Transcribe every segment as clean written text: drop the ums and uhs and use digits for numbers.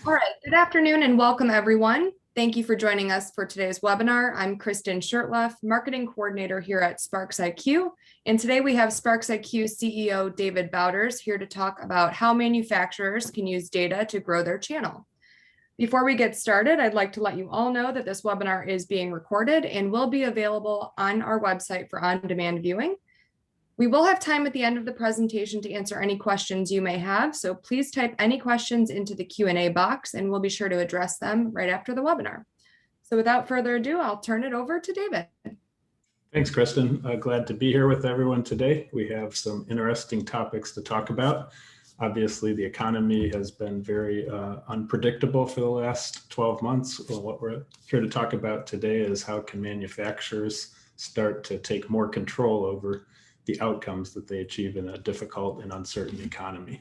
All right, good afternoon and welcome everyone. Thank you for joining us for today's webinar. I'm Kristen Shirtleff, Marketing Coordinator here at SPARXiQ. And today we have SPARXiQ CEO David Bauders here to talk about how manufacturers can use data to grow their channel. Before we get started, I'd like to let you all know that this webinar is being recorded and will be available on our website for on-demand viewing. We will have time at the end of the presentation to answer any questions you may have, so please type any questions into the Q&A box and we'll be sure to address them right after the webinar. So without further ado, I'll turn it over to David. Thanks, Kristen. Glad to be here with everyone today. We have some interesting topics to talk about. Obviously, the economy has been very unpredictable for the last 12 months. Well, what we're here to talk about today is how can manufacturers start to take more control over the outcomes that they achieve in a difficult and uncertain economy.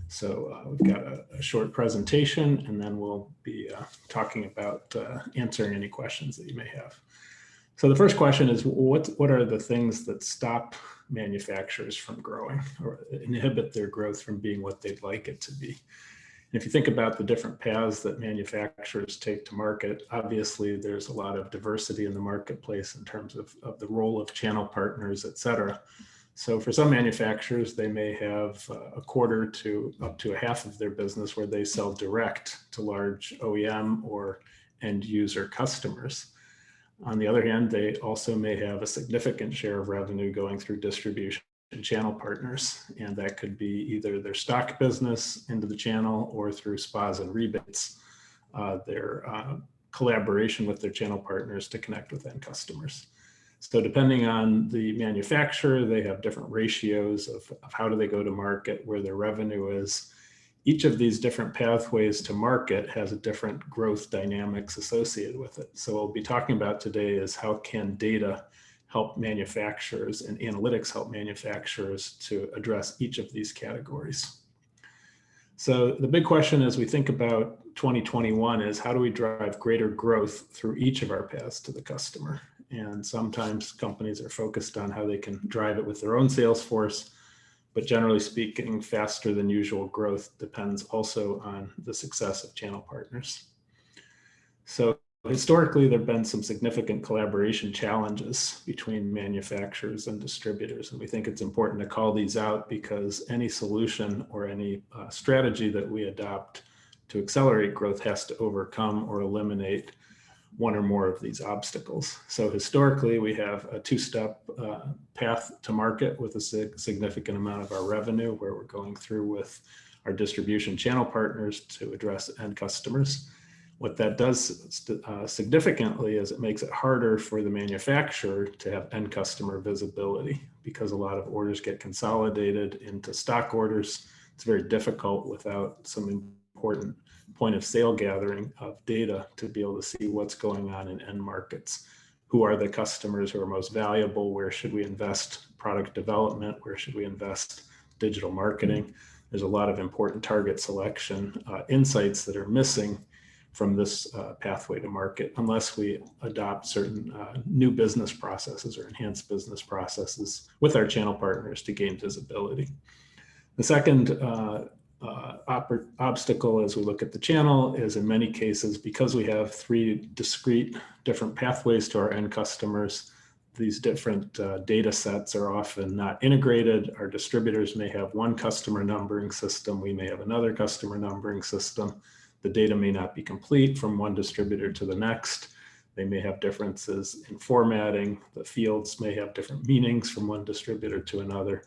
So we've got a short presentation, and then we'll be talking about answering any questions that you may have. So the first question is, what are the things that stop manufacturers from growing or inhibit their growth from being what they'd like it to be? And if you think about the different paths that manufacturers take to market, obviously there's a lot of diversity in the marketplace in terms of the role of channel partners, et cetera. So for some manufacturers, they may have a quarter to up to a half of their business where they sell direct to large OEM or end user customers. On the other hand, they also may have a significant share of revenue going through distribution and channel partners, and that could be either their stock business into the channel or through spas and rebates, their collaboration with their channel partners to connect with end customers. So depending on the manufacturer, they have different ratios of how do they go to market, where their revenue is. Each of these different pathways to market has a different growth dynamics associated with it. So what we'll be talking about today is how can data help manufacturers and analytics help manufacturers to address each of these categories. So the big question as we think about 2021 is how do we drive greater growth through each of our paths to the customer? And sometimes companies are focused on how they can drive it with their own sales force, but generally speaking, faster than usual growth depends also on the success of channel partners. So historically, there have been some significant collaboration challenges between manufacturers and distributors, and we think it's important to call these out because any solution or any strategy that we adopt to accelerate growth has to overcome or eliminate one or more of these obstacles. So historically, we have a two-step path to market with a significant amount of our revenue where we're going through with our distribution channel partners to address end customers. What that does significantly is it makes it harder for the manufacturer to have end customer visibility because a lot of orders get consolidated into stock orders. It's very difficult without some important point of sale gathering of data to be able to see what's going on in end markets. Who are the customers who are most valuable? Where should we invest product development? Where should we invest digital marketing? There's a lot of important target selection insights that are missing from this pathway to market unless we adopt certain new business processes or enhanced business processes with our channel partners to gain visibility. The second obstacle as we look at the channel is in many cases, because we have three discrete different pathways to our end customers, these different data sets are often not integrated. Our distributors may have one customer numbering system. We may have another customer numbering system. The data may not be complete from one distributor to the next. They may have differences in formatting. The fields may have different meanings from one distributor to another.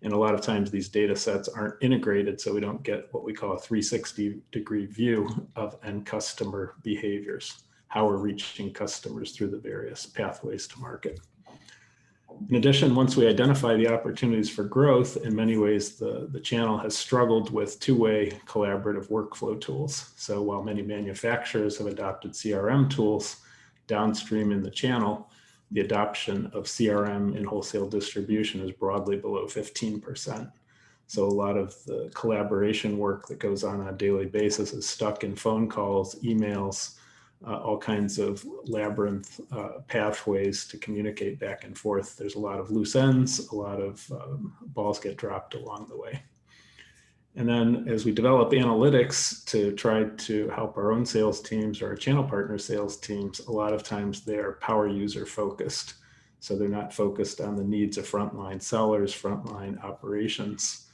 And a lot of times these data sets aren't integrated, so we don't get what we call a 360-degree view of end customer behaviors, how we're reaching customers through the various pathways to market. In addition, once we identify the opportunities for growth, in many ways, the channel has struggled with two-way collaborative workflow tools. So while many manufacturers have adopted CRM tools downstream in the channel, the adoption of CRM in wholesale distribution is broadly below 15%. So a lot of the collaboration work that goes on a daily basis is stuck in phone calls, emails, all kinds of labyrinth pathways to communicate back and forth. There's a lot of loose ends, a lot of balls get dropped along the way. And then as we develop analytics to try to help our own sales teams or our channel partner sales teams, a lot of times they're power user focused. So they're not focused on the needs of frontline sellers, frontline operations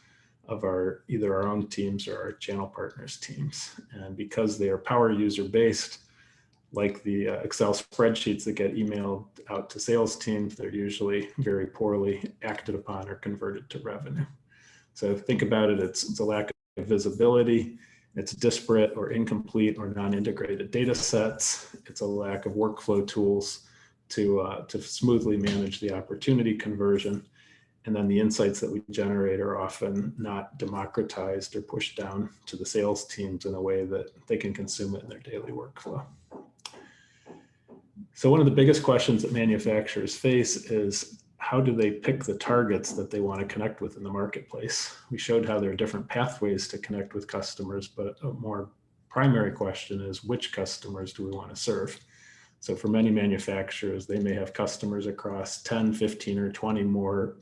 of either our own teams or our channel partners teams. And because they are power user based, like the Excel spreadsheets that get emailed out to sales teams, they're usually very poorly acted upon or converted to revenue. So think about it, it's a lack of visibility, it's disparate or incomplete or non-integrated data sets, it's a lack of workflow tools to smoothly manage the opportunity conversion. And then the insights that we generate are often not democratized or pushed down to the sales teams in a way that they can consume it in their daily workflow. So one of the biggest questions that manufacturers face is, how do they pick the targets that they want to connect with in the marketplace? We showed how there are different pathways to connect with customers, but a more primary question is, which customers do we want to serve? So for many manufacturers, they may have customers across 10, 15, or 20 more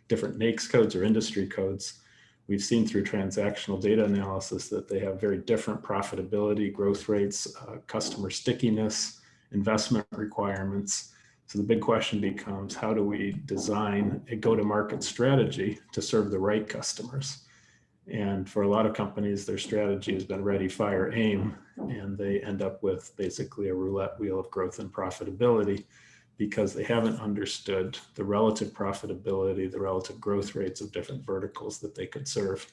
different NAICS codes or industry codes. We've seen through transactional data analysis that they have very different profitability, growth rates, customer stickiness, investment requirements. So the big question becomes, how do we design a go-to-market strategy to serve the right customers? And for a lot of companies, their strategy has been ready, fire, aim, and they end up with basically a roulette wheel of growth and profitability because they haven't understood the relative profitability, the relative growth rates of different verticals that they could serve.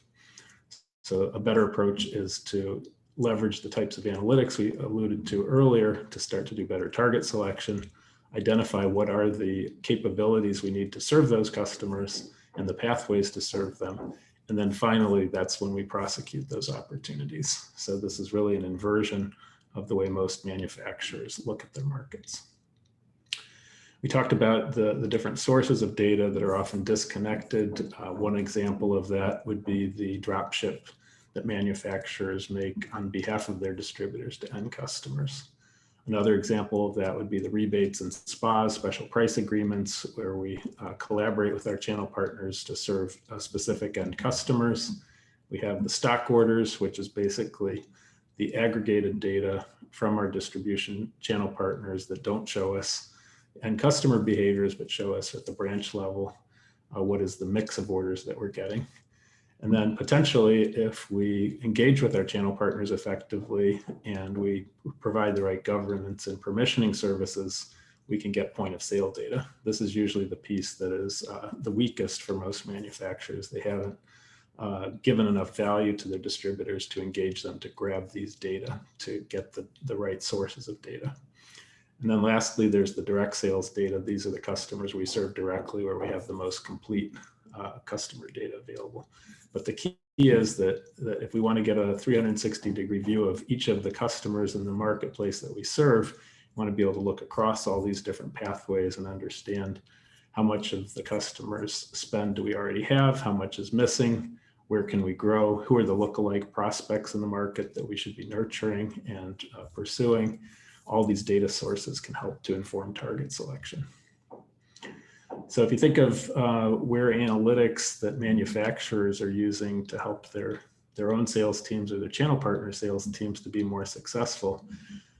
So a better approach is to leverage the types of analytics we alluded to earlier to start to do better target selection, identify what are the capabilities we need to serve those customers and the pathways to serve them. And then finally, that's when we prosecute those opportunities. So this is really an inversion of the way most manufacturers look at their markets. We talked about the different sources of data that are often disconnected. One example of that would be the drop ship that manufacturers make on behalf of their distributors to end customers. Another example of that would be the rebates and SPAs, special price agreements, where we collaborate with our channel partners to serve specific end customers. We have the stock orders, which is basically the aggregated data from our distribution channel partners that don't show us end customer behaviors, but show us at the branch level what is the mix of orders that we're getting. And then potentially, if we engage with our channel partners effectively and we provide the right governance and permissioning services, we can get point of sale data. This is usually the piece that is the weakest for most manufacturers. They haven't given enough value to their distributors to engage them to grab these data to get the right sources of data. And then lastly, there's the direct sales data. These are the customers we serve directly where we have the most complete customer data available. But the key is that if we want to get a 360-degree view of each of the customers in the marketplace that we serve, we want to be able to look across all these different pathways and understand how much of the customer's spend do we already have, how much is missing, where can we grow, who are the lookalike prospects in the market that we should be nurturing and pursuing. All these data sources can help to inform target selection. So if you think of where analytics that manufacturers are using to help their own sales teams or their channel partner sales teams to be more successful,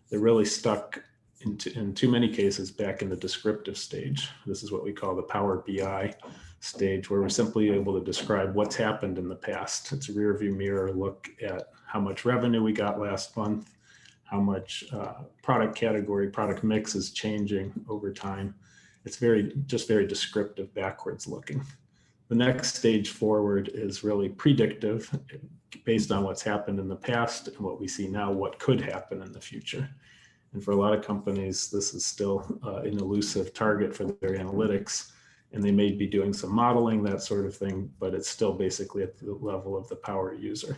they're really stuck in too many cases back in the descriptive stage. This is what we call the Power BI stage, where we're simply able to describe what's happened in the past. It's a rear view mirror look at how much revenue we got last month, how much product category, product mix is changing over time. It's just very descriptive, backwards looking. The next stage forward is really predictive, based on what's happened in the past and what we see now, what could happen in the future. And for a lot of companies, this is still an elusive target for their analytics, and they may be doing some modeling, that sort of thing, but it's still basically at the level of the power user.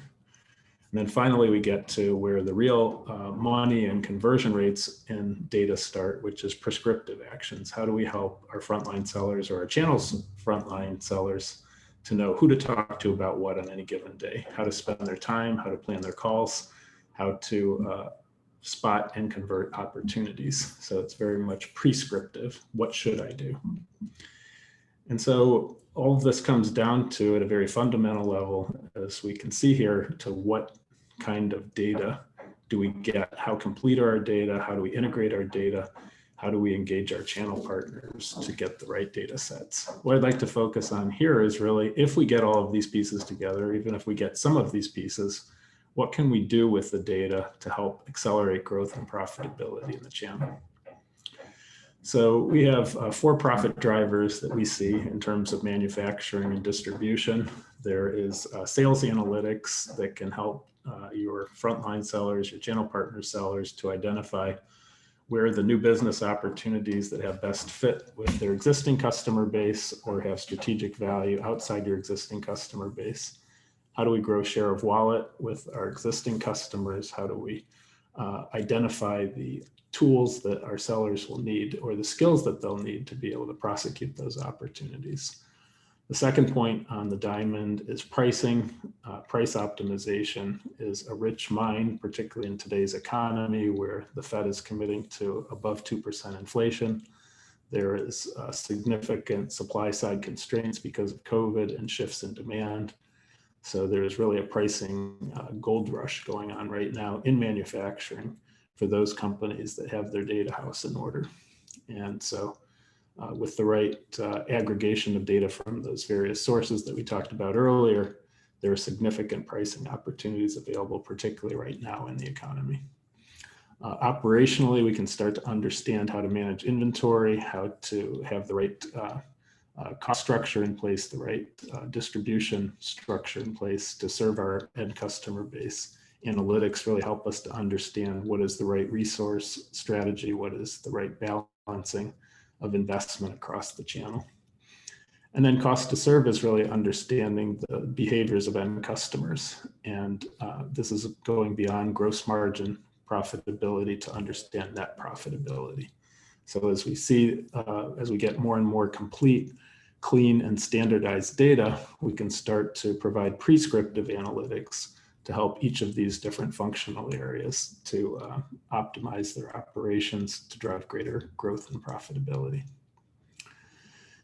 And then finally, we get to where the real money and conversion rates in data start, which is prescriptive actions. How do we help our frontline sellers or our channels frontline sellers to know who to talk to about what on any given day, how to spend their time, how to plan their calls, how to spot and convert opportunities. So it's very much prescriptive. What should I do? And so all of this comes down to, at a very fundamental level, as we can see here, to what kind of data do we get? How complete are our data? How do we integrate our data? How do we engage our channel partners to get the right data sets? What I'd like to focus on here is really, if we get all of these pieces together, even if we get some of these pieces, what can we do with the data to help accelerate growth and profitability in the channel? So we have 4 profit drivers that we see in terms of manufacturing and distribution. There is sales analytics that can help your frontline sellers, your channel partner sellers, to identify where the new business opportunities that have best fit with their existing customer base or have strategic value outside your existing customer base. How do we grow share of wallet with our existing customers? How do we identify the tools that our sellers will need or the skills that they'll need to be able to prosecute those opportunities? The second point on the diamond is pricing. Price optimization is a rich mine, particularly in today's economy where the Fed is committing to above 2% inflation. There is significant supply side constraints because of COVID and shifts in demand. So there's really a pricing gold rush going on right now in manufacturing for those companies that have their data house in order. And so with the right aggregation of data from those various sources that we talked about earlier, there are significant pricing opportunities available, particularly right now in the economy. Operationally, we can start to understand how to manage inventory, how to have the right cost structure in place, the right distribution structure in place to serve our end customer base. Analytics really help us to understand what is the right resource strategy, what is the right balancing of investment across the channel. And then cost to serve is really understanding the behaviors of end customers. And this is going beyond gross margin profitability to understand net profitability. So as we see, as we get more and more complete, clean, and standardized data, we can start to provide prescriptive analytics to help each of these different functional areas to optimize their operations to drive greater growth and profitability.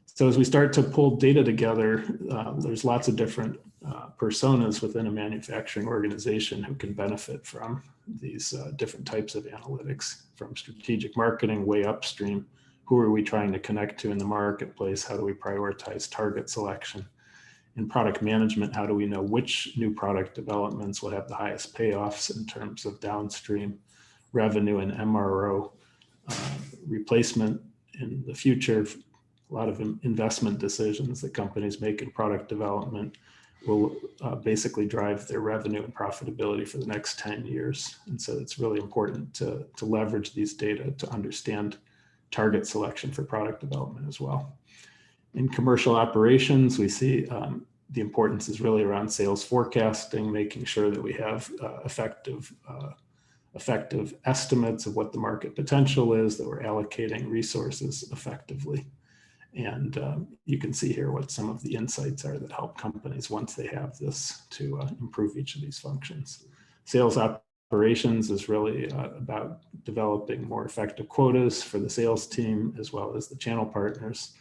So as we start to pull data together, there's lots of different personas within a manufacturing organization who can benefit from these different types of analytics, from strategic marketing way upstream. Who are we trying to connect to in the marketplace? How do we prioritize target selection? In product management, how do we know which new product developments will have the highest payoffs in terms of downstream revenue and MRO replacement in the future? A lot of investment decisions that companies make in product development will basically drive their revenue and profitability for the next 10 years. And so it's really important to leverage these data to understand target selection for product development as well. In commercial operations, we see the importance is really around sales forecasting, making sure that we have effective estimates of what the market potential is, that we're allocating resources effectively. And you can see here what some of the insights are that help companies once they have this to improve each of these functions. Sales operations is really about developing more effective quotas for the sales team as well as the channel partners,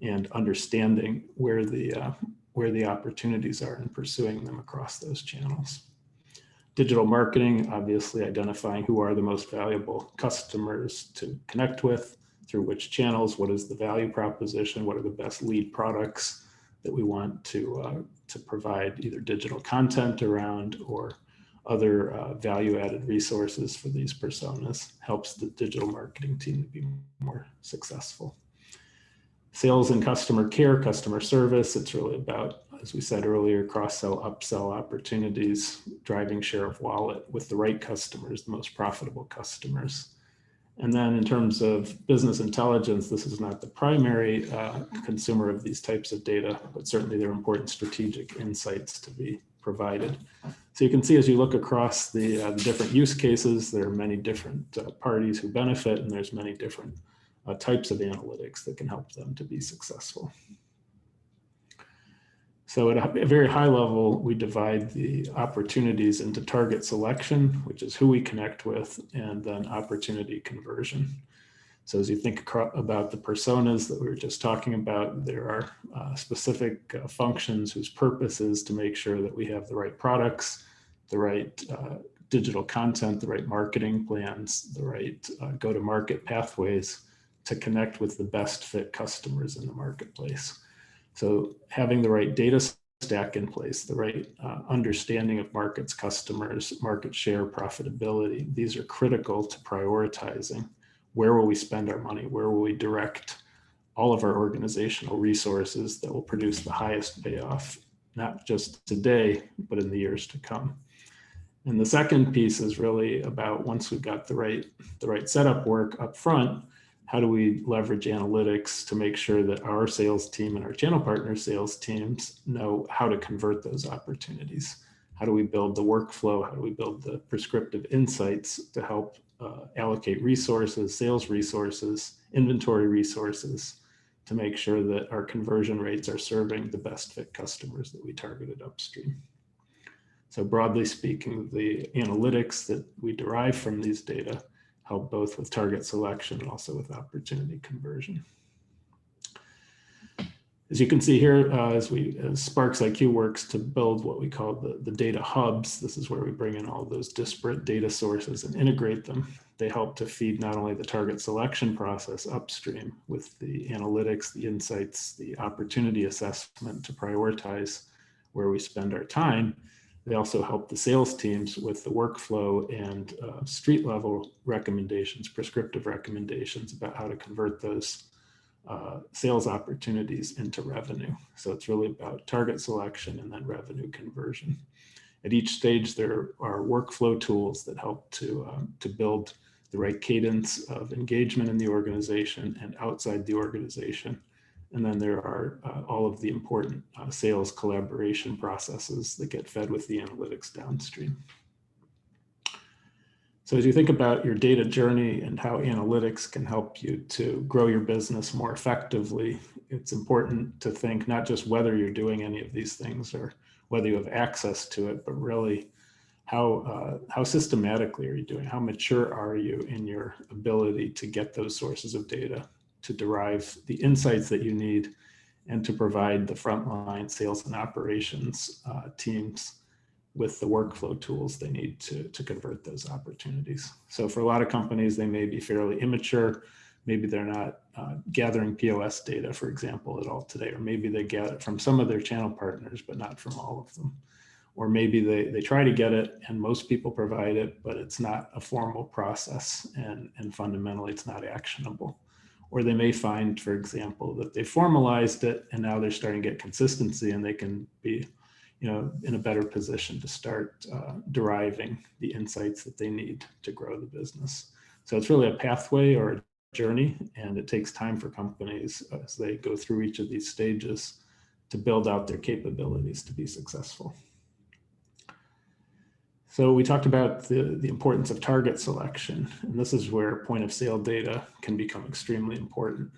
and understanding where the opportunities are and pursuing them across those channels. Digital marketing, obviously identifying who are the most valuable customers to connect with, through which channels, what is the value proposition, what are the best lead products that we want to provide either digital content around or other value-added resources for these personas, helps the digital marketing team to be more successful. Sales and customer care, customer service, it's really about, as we said earlier, cross-sell, upsell opportunities, driving share of wallet with the right customers, the most profitable customers. And then in terms of business intelligence, this is not the primary consumer of these types of data, but certainly there are important strategic insights to be provided. So you can see as you look across the different use cases, there are many different parties who benefit, and there's many different types of analytics that can help them to be successful. So at a very high level, we divide the opportunities into target selection, which is who we connect with, and then opportunity conversion. So as you think about the personas that we were just talking about, there are specific functions whose purpose is to make sure that we have the right products, the right digital content, the right marketing plans, the right go-to-market pathways to connect with the best fit customers in the marketplace. So having the right data stack in place, the right understanding of markets, customers, market share, profitability, these are critical to prioritizing where will we spend our money, where will we direct all of our organizational resources that will produce the highest payoff, not just today, but in the years to come. And the second piece is really about, once we've got the right setup work up front, how do we leverage analytics to make sure that our sales team and our channel partner sales teams know how to convert those opportunities? How do we build the workflow? How do we build the prescriptive insights to help allocate resources, sales resources, inventory resources, to make sure that our conversion rates are serving the best fit customers that we targeted upstream? So broadly speaking, the analytics that we derive from these data help both with target selection and also with opportunity conversion. As you can see here, as SPARXiQ works to build what we call the data hubs, this is where we bring in all those disparate data sources and integrate them. They help to feed not only the target selection process upstream with the analytics, the insights, the opportunity assessment to prioritize where we spend our time. They also help the sales teams with the workflow and street level recommendations, prescriptive recommendations about how to convert those sales opportunities into revenue. So it's really about target selection and then revenue conversion. At each stage, there are workflow tools that help to build the right cadence of engagement in the organization and outside the organization. And then there are all of the important sales collaboration processes that get fed with the analytics downstream. So as you think about your data journey and how analytics can help you to grow your business more effectively, it's important to think not just whether you're doing any of these things or whether you have access to it, but really how systematically are you doing? How mature are you in your ability to get those sources of data, to derive the insights that you need, and to provide the frontline sales and operations teams with the workflow tools they need to convert those opportunities. So for a lot of companies, they may be fairly immature. Maybe they're not gathering POS data, for example, at all today, or maybe they get it from some of their channel partners, but not from all of them. Or maybe they try to get it and most people provide it, but it's not a formal process and fundamentally it's not actionable. Or they may find, for example, that they formalized it and now they're starting to get consistency and they can be in a better position to start deriving the insights that they need to grow the business. So it's really a pathway or a journey, and it takes time for companies as they go through each of these stages to build out their capabilities to be successful. So we talked about the importance of target selection, and this is where point of sale data can become extremely important.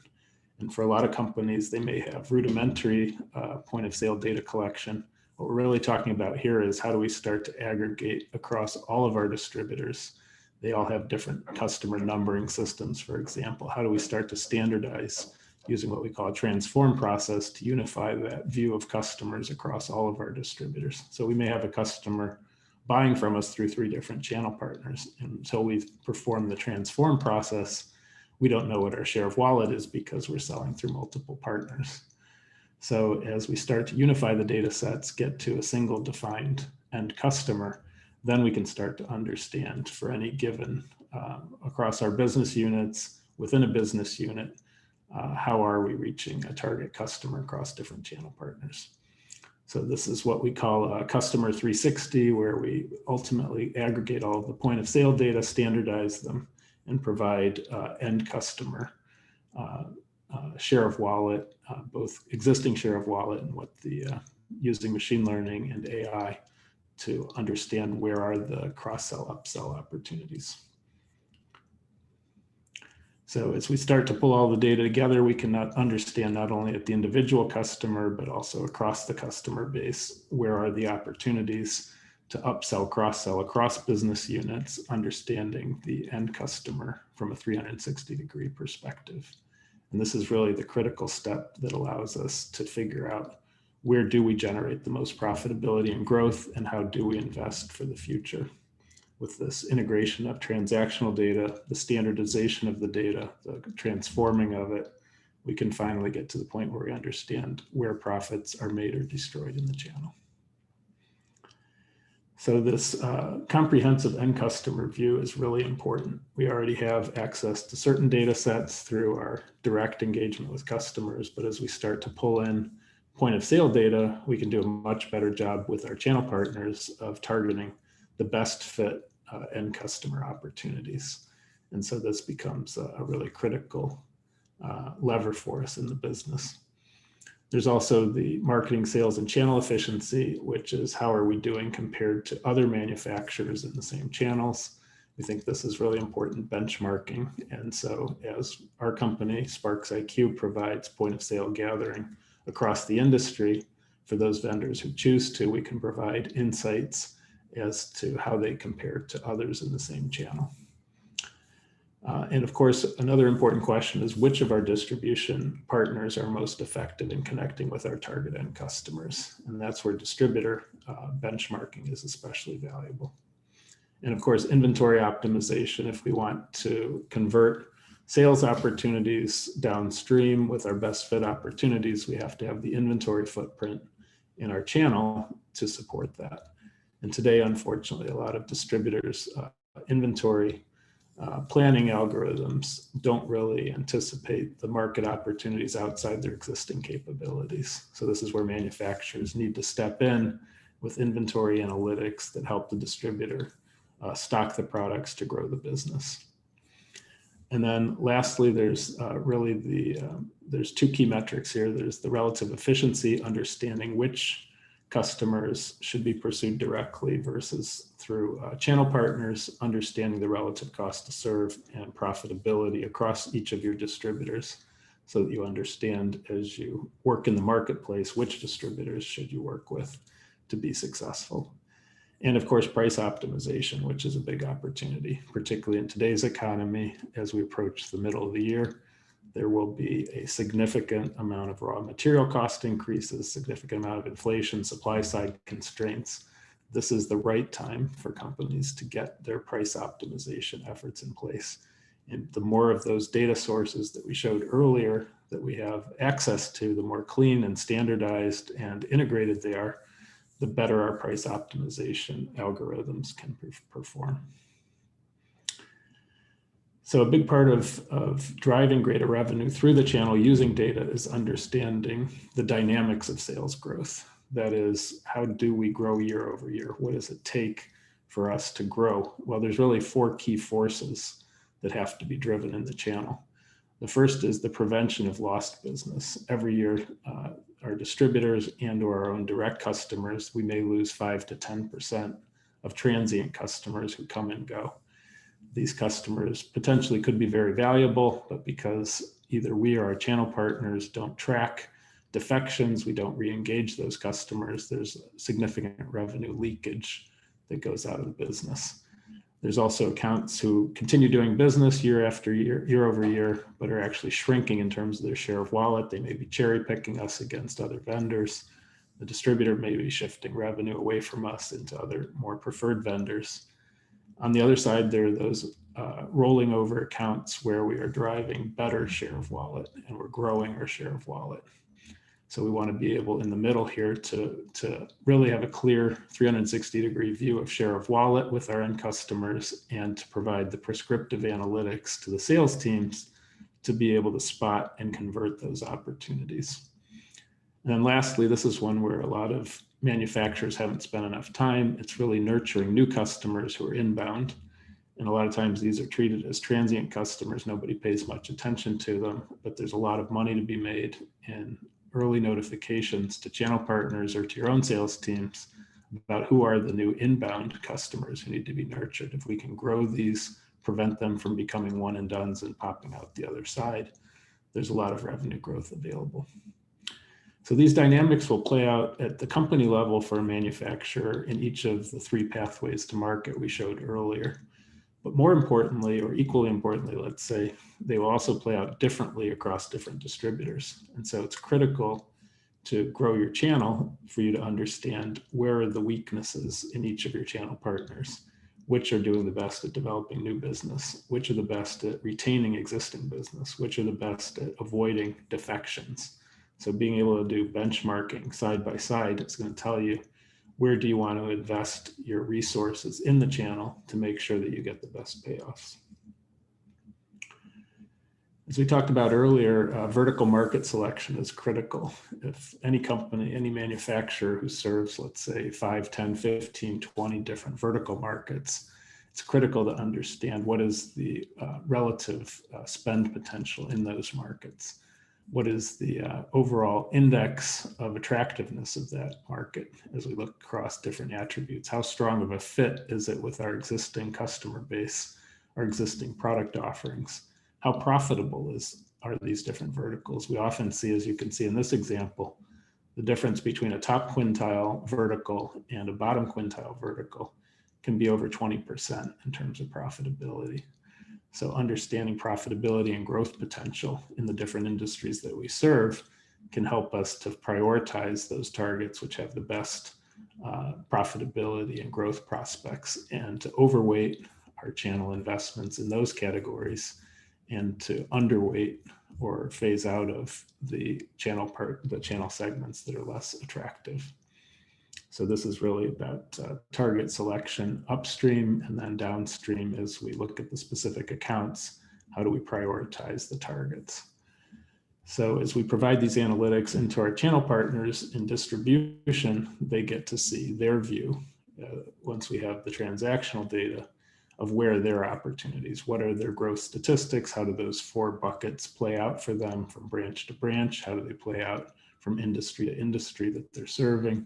And for a lot of companies, they may have rudimentary point of sale data collection. What we're really talking about here is how do we start to aggregate across all of our distributors? They all have different customer numbering systems, for example. How do we start to standardize using what we call a transform process to unify that view of customers across all of our distributors? So we may have a customer buying from us through 3 different channel partners. And until we perform the transform process, we don't know what our share of wallet is because we're selling through multiple partners. So as we start to unify the data sets, get to a single defined end customer, then we can start to understand for any given, across our business units, within a business unit, how are we reaching a target customer across different channel partners. So this is what we call a customer 360, where we ultimately aggregate all of the point of sale data, standardize them, and provide end customer share of wallet, both existing share of wallet and what the using machine learning and AI to understand where are the cross-sell, upsell opportunities. So as we start to pull all the data together, we can understand not only at the individual customer, but also across the customer base, where are the opportunities to upsell, cross-sell across business units, understanding the end customer from a 360-degree perspective. And this is really the critical step that allows us to figure out where do we generate the most profitability and growth, and how do we invest for the future. With this integration of transactional data, the standardization of the data, the transforming of it, we can finally get to the point where we understand where profits are made or destroyed in the channel. So this comprehensive end customer view is really important. We already have access to certain data sets through our direct engagement with customers, but as we start to pull in point of sale data, we can do a much better job with our channel partners of targeting the best fit end customer opportunities. And so this becomes a really critical lever for us in the business. There's also the marketing, sales, and channel efficiency, which is how are we doing compared to other manufacturers in the same channels. We think this is really important benchmarking. And so as our company, SPARXiQ, provides point of sale gathering across the industry for those vendors who choose to, we can provide insights as to how they compare to others in the same channel. And of course, another important question is which of our distribution partners are most effective in connecting with our target end customers? And that's where distributor benchmarking is especially valuable. And of course, inventory optimization. If we want to convert sales opportunities downstream with our best fit opportunities, we have to have the inventory footprint in our channel to support that. And today, unfortunately, a lot of distributors' inventory planning algorithms don't really anticipate the market opportunities outside their existing capabilities. So this is where manufacturers need to step in with inventory analytics that help the distributor stock the products to grow the business. And then lastly, there's there's two key metrics here. There's the relative efficiency, understanding which customers should be pursued directly versus through channel partners, understanding the relative cost to serve and profitability across each of your distributors so that you understand as you work in the marketplace, which distributors should you work with to be successful. And of course, price optimization, which is a big opportunity, particularly in today's economy. As we approach the middle of the year, there will be a significant amount of raw material cost increases, significant amount of inflation, supply side constraints. This is the right time for companies to get their price optimization efforts in place. And the more of those data sources that we showed earlier that we have access to, the more clean and standardized and integrated they are, the better our price optimization algorithms can perform. So a big part of driving greater revenue through the channel using data is understanding the dynamics of sales growth. That is, how do we grow year over year? What does it take for us to grow? Well, there's really four key forces that have to be driven in the channel. The first is the prevention of lost business. Every year, our distributors and or our own direct customers, we may lose 5 to 10% of transient customers who come and go. These customers potentially could be very valuable, but because either we or our channel partners don't track defections, we don't re-engage those customers, there's significant revenue leakage that goes out of the business. There's also accounts who continue doing business year after year, year over year, but are actually shrinking in terms of their share of wallet. They may be cherry picking us against other vendors. The distributor may be shifting revenue away from us into other more preferred vendors. On the other side, there are those rolling over accounts where we are driving better share of wallet and we're growing our share of wallet. So we want to be able in the middle here to really have a clear 360-degree view of share of wallet with our end customers and to provide the prescriptive analytics to the sales teams to be able to spot and convert those opportunities. And then lastly, this is one where a lot of manufacturers haven't spent enough time. It's really nurturing new customers who are inbound. And a lot of times these are treated as transient customers. Nobody pays much attention to them, but there's a lot of money to be made in early notifications to channel partners or to your own sales teams about who are the new inbound customers who need to be nurtured. If we can grow these, prevent them from becoming one and dones and popping out the other side, there's a lot of revenue growth available. So these dynamics will play out at the company level for a manufacturer in each of the three pathways to market we showed earlier. But more importantly, or equally importantly, let's say, they will also play out differently across different distributors. And so it's critical to grow your channel for you to understand where are the weaknesses in each of your channel partners, which are doing the best at developing new business, which are the best at retaining existing business, which are the best at avoiding defections. So being able to do benchmarking side by side is going to tell you where do you want to invest your resources in the channel to make sure that you get the best payoffs. As we talked about earlier, vertical market selection is critical. If any company, any manufacturer who serves, let's say, 5, 10, 15, 20 different vertical markets, it's critical to understand what is the relative spend potential in those markets. What is the overall index of attractiveness of that market as we look across different attributes? How strong of a fit is it with our existing customer base, our existing product offerings? How profitable are these different verticals? We often see, as you can see in this example, the difference between a top quintile vertical and a bottom quintile vertical can be over 20% in terms of profitability. So understanding profitability and growth potential in the different industries that we serve can help us to prioritize those targets which have the best profitability and growth prospects, and to overweight our channel investments in those categories, and to underweight or phase out of the channel segments that are less attractive. So this is really about target selection upstream, and then downstream as we look at the specific accounts, how do we prioritize the targets? So as we provide these analytics into our channel partners in distribution, they get to see their view once we have the transactional data of where their opportunities, what are their growth statistics, how do those 4 buckets play out for them from branch to branch, how do they play out from industry to industry that they're serving,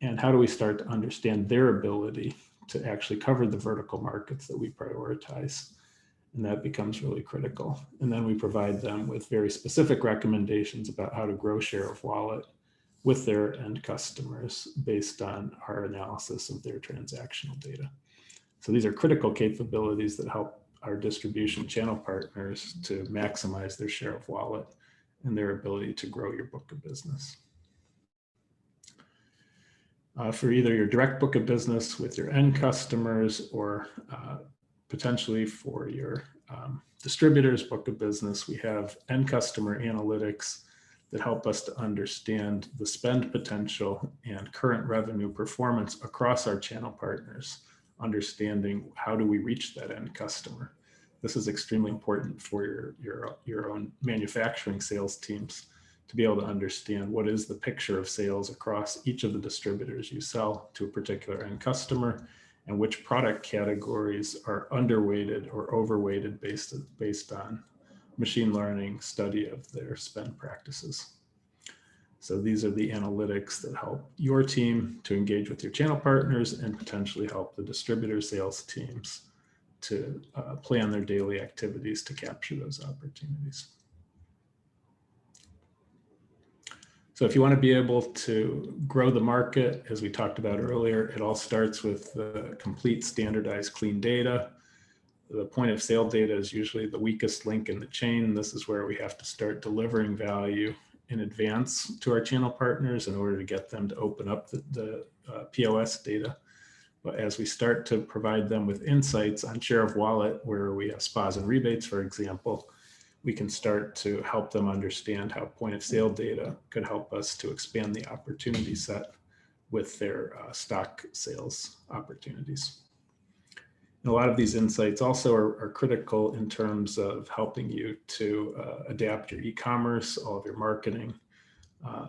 and how do we start to understand their ability to actually cover the vertical markets that we prioritize. And that becomes really critical. And then we provide them with very specific recommendations about how to grow share of wallet with their end customers based on our analysis of their transactional data. So these are critical capabilities that help our distribution channel partners to maximize their share of wallet and their ability to grow your book of business. For either your direct book of business with your end customers, or potentially for your distributors book of business, we have end customer analytics that help us to understand the spend potential and current revenue performance across our channel partners, understanding how do we reach that end customer. This is extremely important for your own manufacturing sales teams to be able to understand what is the picture of sales across each of the distributors you sell to a particular end customer, and which product categories are underweighted or overweighted based on machine learning study of their spend practices. So these are the analytics that help your team to engage with your channel partners and potentially help the distributor sales teams to plan their daily activities to capture those opportunities. So if you want to be able to grow the market, as we talked about earlier, it all starts with the complete standardized clean data. The point of sale data is usually the weakest link in the chain. This is where we have to start delivering value in advance to our channel partners in order to get them to open up the POS data. But as we start to provide them with insights on share of wallet, where we have spas and rebates, for example, we can start to help them understand how point of sale data could help us to expand the opportunity set with their stock sales opportunities. And a lot of these insights also are critical in terms of helping you to adapt your e-commerce, all of your marketing,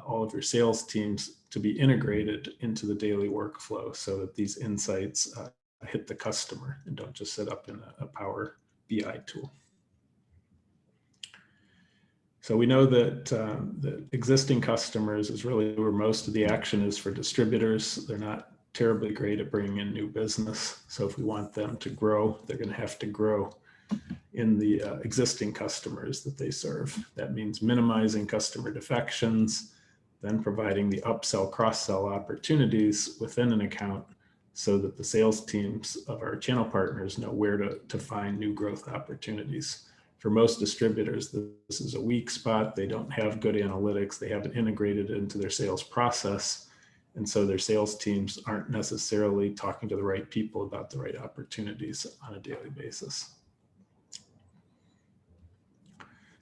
all of your sales teams to be integrated into the daily workflow so that these insights hit the customer and don't just sit up in a Power BI tool. So we know that the existing customers is really where most of the action is for distributors. They're not terribly great at bringing in new business. So if we want them to grow, they're going to have to grow in the existing customers that they serve. That means minimizing customer defections, then providing the upsell, cross-sell opportunities within an account so that the sales teams of our channel partners know where to find new growth opportunities. For most distributors, this is a weak spot. They don't have good analytics. They haven't integrated it into their sales process. And so their sales teams aren't necessarily talking to the right people about the right opportunities on a daily basis.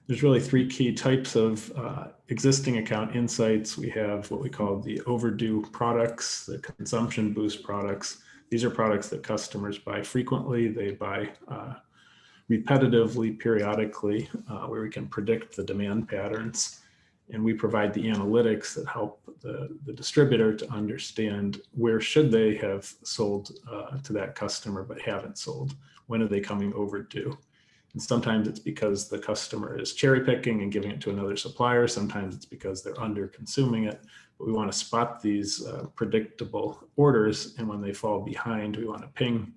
There's really three key types of existing account insights. We have what we call the overdue products, the consumption boost products. These are products that customers buy frequently. They buy repetitively, periodically, where we can predict the demand patterns. And we provide the analytics that help the distributor to understand where should they have sold to that customer but haven't sold. When are they coming overdue? And sometimes it's because the customer is cherry picking and giving it to another supplier. Sometimes it's because they're under consuming it. But we want to spot these predictable orders. And when they fall behind, we want to ping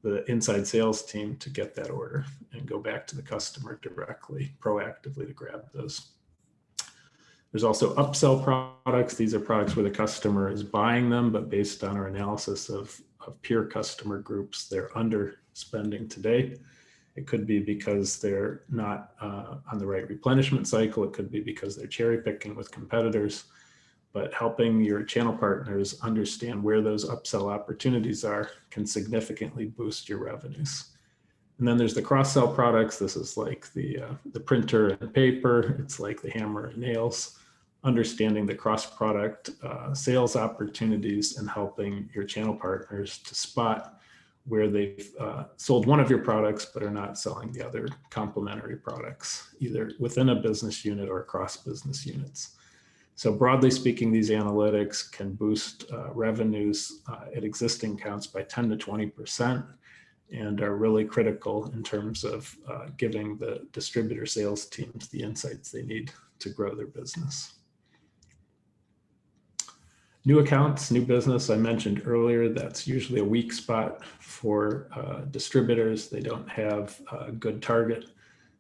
the inside sales team to get that order and go back to the customer directly, proactively to grab those. There's also upsell products. These are products where the customer is buying them, but based on our analysis of peer customer groups, they're underspending today. It could be because they're not on the right replenishment cycle. It could be because they're cherry picking with competitors, but helping your channel partners understand where those upsell opportunities are can significantly boost your revenues. And then there's the cross-sell products. This is like the printer and paper. It's like the hammer and nails. Understanding the cross-product sales opportunities and helping your channel partners to spot where they've sold one of your products but are not selling the other complementary products, either within a business unit or across business units. So broadly speaking, these analytics can boost revenues at existing accounts by 10 to 20% and are really critical in terms of giving the distributor sales teams the insights they need to grow their business. New accounts, new business, I mentioned earlier, that's usually a weak spot for distributors. They don't have good target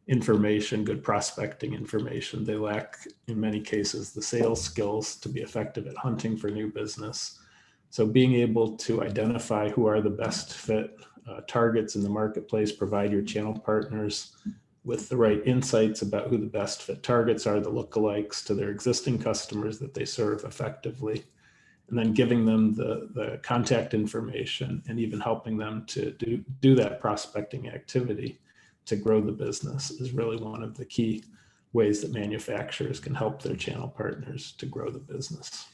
information, good prospecting information. They lack, in many cases, the sales skills to be effective at hunting for new business. So being able to identify who are the best fit targets in the marketplace, provide your channel partners with the right insights about who the best fit targets are, the lookalikes to their existing customers that they serve effectively, and then giving them the contact information and even helping them to do that prospecting activity to grow the business is really one of the key ways that manufacturers can help their channel partners to grow the business.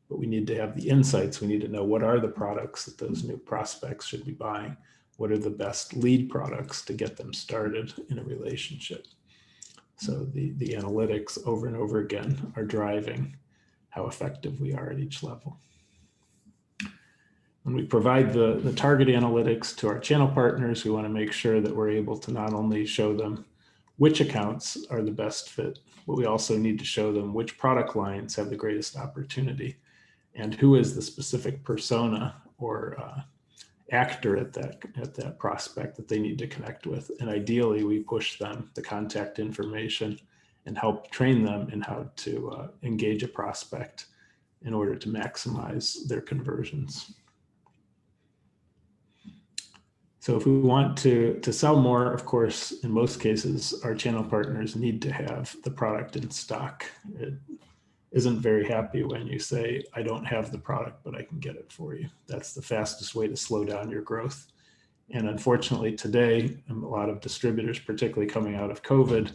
But we need to have the insights. We need to know what are the products that those new prospects should be buying. What are the best lead products to get them started in a relationship? So the analytics over and over again are driving how effective we are at each level. When we provide the target analytics to our channel partners, we want to make sure that we're able to not only show them which accounts are the best fit, but we also need to show them which product lines have the greatest opportunity and who is the specific persona or actor at that prospect that they need to connect with. And ideally, we push them the contact information and help train them in how to engage a prospect in order to maximize their conversions. So if we want to sell more, of course, in most cases, our channel partners need to have the product in stock. It isn't very happy when you say, I don't have the product, but I can get it for you. That's the fastest way to slow down your growth. And unfortunately today, a lot of distributors, particularly coming out of COVID,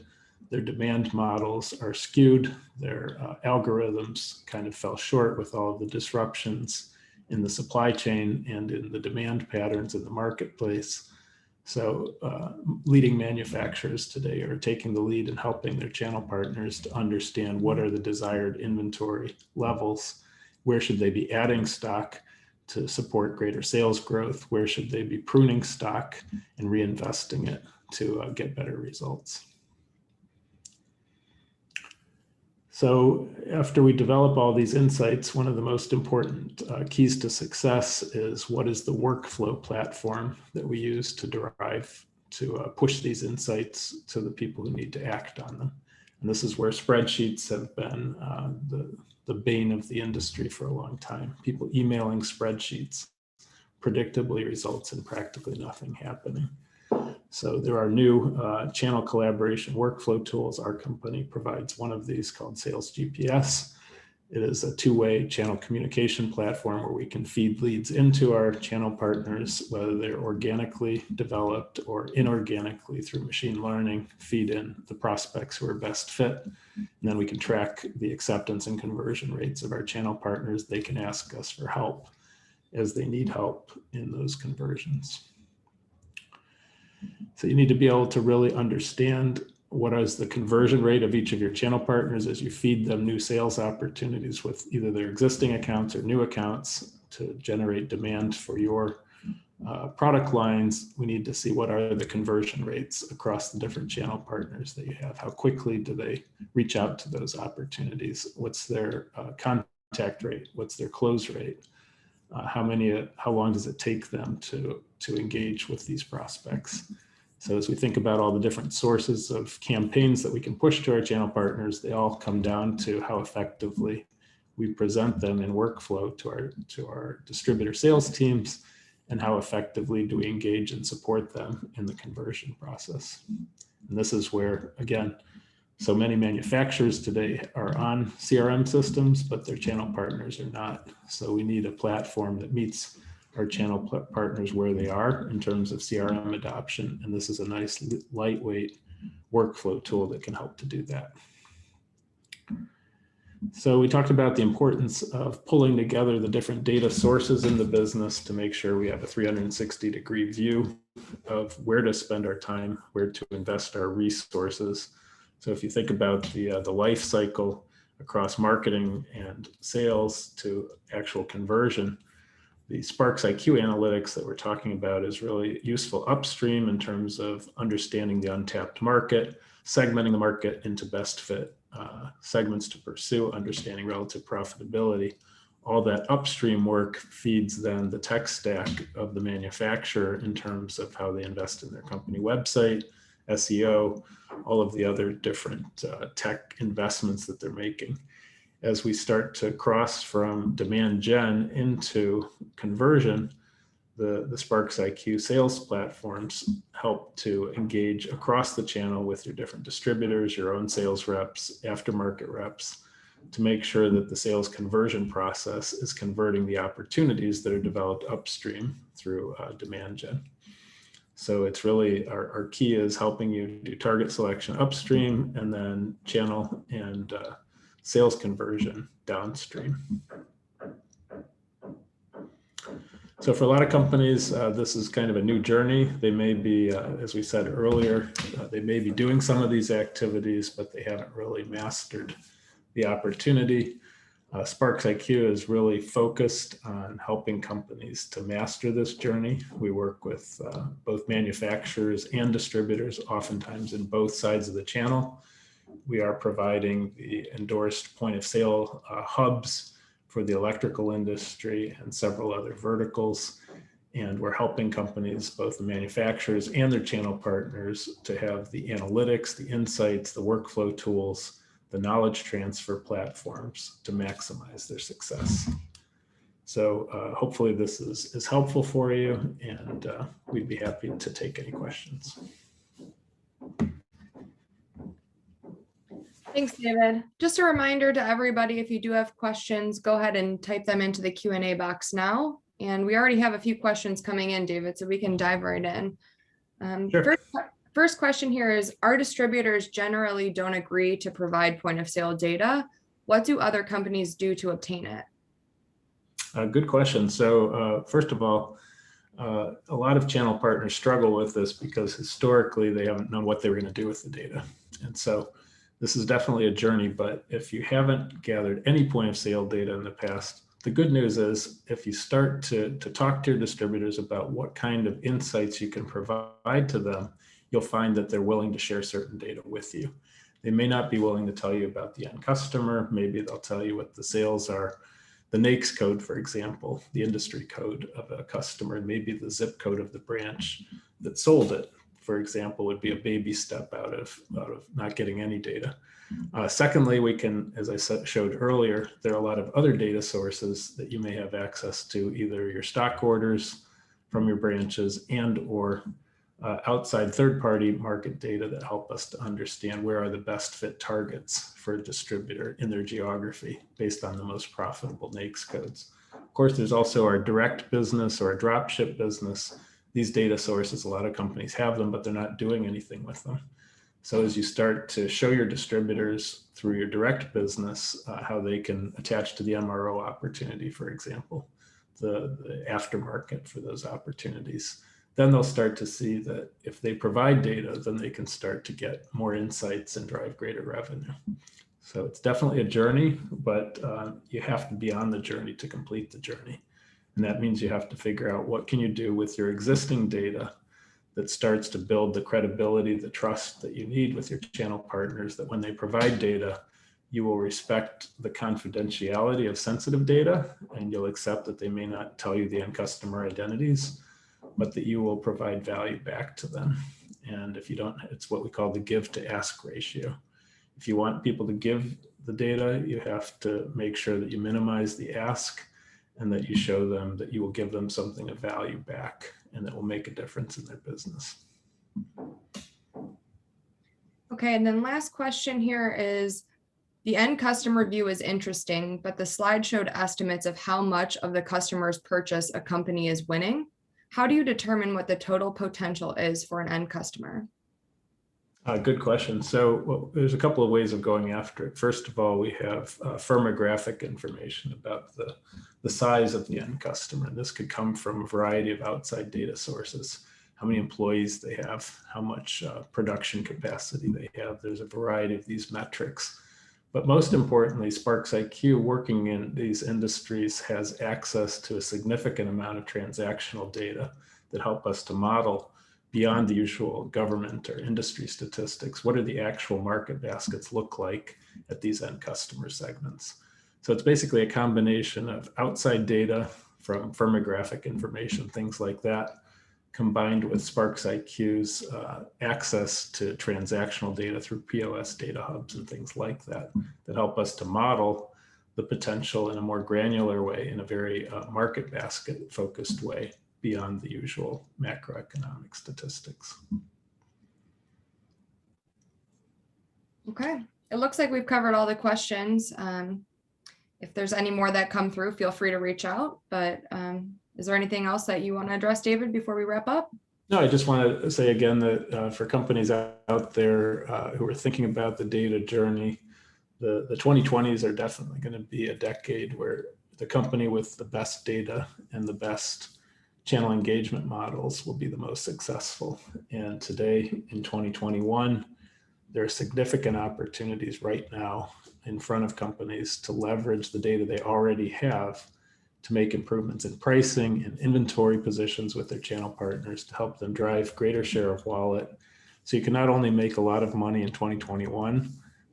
their demand models are skewed. Their algorithms kind of fell short with all of the disruptions in the supply chain and in the demand patterns in the marketplace. So leading manufacturers today are taking the lead and helping their channel partners to understand what are the desired inventory levels, where should they be adding stock to support greater sales growth, where should they be pruning stock and reinvesting it to get better results. So after we develop all these insights, one of the most important keys to success is what is the workflow platform that we use to push these insights to the people who need to act on them. And this is where spreadsheets have been the bane of the industry for a long time. People emailing spreadsheets predictably results in practically nothing happening. So there are new channel collaboration workflow tools. Our company provides one of these called Sales GPS. It is a two-way channel communication platform where we can feed leads into our channel partners, whether they're organically developed or inorganically through machine learning, feed in the prospects who are best fit. And then we can track the acceptance and conversion rates of our channel partners. They can ask us for help as they need help in those conversions. So you need to be able to really understand what is the conversion rate of each of your channel partners as you feed them new sales opportunities with either their existing accounts or new accounts to generate demand for your product lines. We need to see what are the conversion rates across the different channel partners that you have. How quickly do they reach out to those opportunities? What's their contact rate? What's their close rate? How long does it take them to engage with these prospects? So as we think about all the different sources of campaigns that we can push to our channel partners, they all come down to how effectively we present them in workflow to our distributor sales teams, and how effectively do we engage and support them in the conversion process. And this is where, again, so many manufacturers today are on CRM systems, but their channel partners are not. So we need a platform that meets our channel partners where they are in terms of CRM adoption. And this is a nice lightweight workflow tool that can help to do that. So we talked about the importance of pulling together the different data sources in the business to make sure we have a 360-degree view of where to spend our time, where to invest our resources. So if you think about the life cycle across marketing and sales to actual conversion, the SPARXiQ analytics that we're talking about is really useful upstream in terms of understanding the untapped market, segmenting the market into best fit segments to pursue, understanding relative profitability. All that upstream work feeds then the tech stack of the manufacturer in terms of how they invest in their company website, SEO, all of the other different tech investments that they're making. As we start to cross from demand gen into conversion, the SPARXiQ sales platforms help to engage across the channel with your different distributors, your own sales reps, aftermarket reps, to make sure that the sales conversion process is converting the opportunities that are developed upstream through demand gen. So it's really, our key is helping you do target selection upstream and then channel and sales conversion downstream. So for a lot of companies, this is kind of a new journey. They may be, as we said earlier, they may be doing some of these activities, but they haven't really mastered the opportunity. SPARXiQ is really focused on helping companies to master this journey. We work with both manufacturers and distributors, oftentimes in both sides of the channel. We are providing the endorsed point of sale hubs for the electrical industry and several other verticals. And we're helping companies, both the manufacturers and their channel partners, to have the analytics, the insights, the workflow tools, the knowledge transfer platforms to maximize their success. So hopefully this is helpful for you, and we'd be happy to take any questions. Thanks, David. Just a reminder to everybody, if you do have questions, go ahead and type them into the Q&A box now. And we already have a few questions coming in, David, so we can dive right in. Sure. First question here is, our distributors generally don't agree to provide point of sale data. What do other companies do to obtain it? Good question. So first of all, a lot of channel partners struggle with this because historically they haven't known what they were going to do with the data. And so this is definitely a journey, but if you haven't gathered any point of sale data in the past, the good news is if you start to talk to your distributors about what kind of insights you can provide to them, you'll find that they're willing to share certain data with you. They may not be willing to tell you about the end customer. Maybe they'll tell you what the sales are, the NAICS code, for example, the industry code of a customer, and maybe the zip code of the branch that sold it, for example, would be a baby step out of not getting any data. Secondly, we can, as I showed earlier, there are a lot of other data sources that you may have access to, either your stock orders, from your branches and or outside third-party market data that help us to understand where are the best fit targets for a distributor in their geography based on the most profitable NAICS codes. Of course, there's also our direct business or a drop ship business. These data sources, a lot of companies have them, but they're not doing anything with them. So as you start to show your distributors through your direct business how they can attach to the MRO opportunity, for example, the aftermarket for those opportunities, then they'll start to see that if they provide data, then they can start to get more insights and drive greater revenue. So it's definitely a journey, but you have to be on the journey to complete the journey. And that means you have to figure out what can you do with your existing data that starts to build the credibility, the trust that you need with your channel partners, that when they provide data, you will respect the confidentiality of sensitive data, and you'll accept that they may not tell you the end customer identities, but that you will provide value back to them. And if you don't, it's what we call the give to ask ratio. If you want people to give the data, you have to make sure that you minimize the ask and that you show them that you will give them something of value back and that will make a difference in their business. Okay, and then last question here is, the end customer view is interesting, but the slide showed estimates of how much of the customer's purchase a company is winning. How do you determine what the total potential is for an end customer? Good question. So there's a couple of ways of going after it. First of all, we have firmographic information about the size of the end customer. This could come from a variety of outside data sources. How many employees they have, how much production capacity they have. There's a variety of these metrics. But most importantly, SPARXiQ, working in these industries, has access to a significant amount of transactional data that help us to model beyond the usual government or industry statistics. What do the actual market baskets look like at these end customer segments? So it's basically a combination of outside data from firmographic information, things like that, combined with SPARXiQ's access to transactional data through POS data hubs and things like that, that help us to model the potential in a more granular way, in a very market basket focused way, beyond the usual macroeconomic statistics. Okay, it looks like we've covered all the questions. If there's any more that come through, feel free to reach out, but is there anything else that you want to address, David, before we wrap up? No, I just want to say again that for companies out there who are thinking about the data journey, the 2020s are definitely going to be a decade where the company with the best data and the best channel engagement models will be the most successful. And today in 2021, there are significant opportunities right now in front of companies to leverage the data they already have to make improvements in pricing and inventory positions with their channel partners to help them drive greater share of wallet. So you can not only make a lot of money in 2021,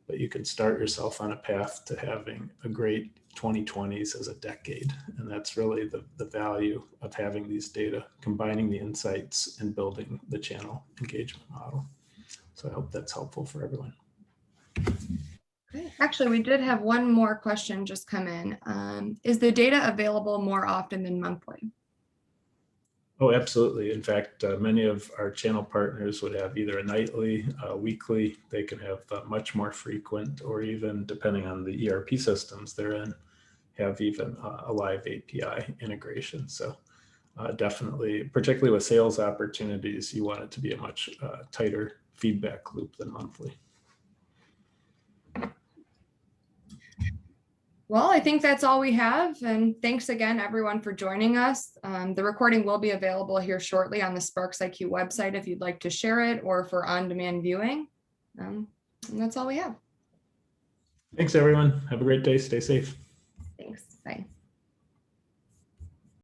but you can start yourself on a path to having a great 2020s as a decade. And that's really the value of having these data, combining the insights and building the channel engagement model. So I hope that's helpful for everyone. Okay. Actually, we did have one more question just come in. Is the data available more often than monthly? Oh, absolutely. In fact, many of our channel partners would have either a nightly, weekly, they can have much more frequent, or even depending on the ERP systems they're in, have even a live API integration. So definitely, particularly with sales opportunities, you want it to be a much tighter feedback loop than monthly. Well, I think that's all we have. And thanks again, everyone, for joining us. The recording will be available here shortly on the SPARXiQ website if you'd like to share it or for on-demand viewing. And that's all we have. Thanks, everyone. Have a great day. Stay safe.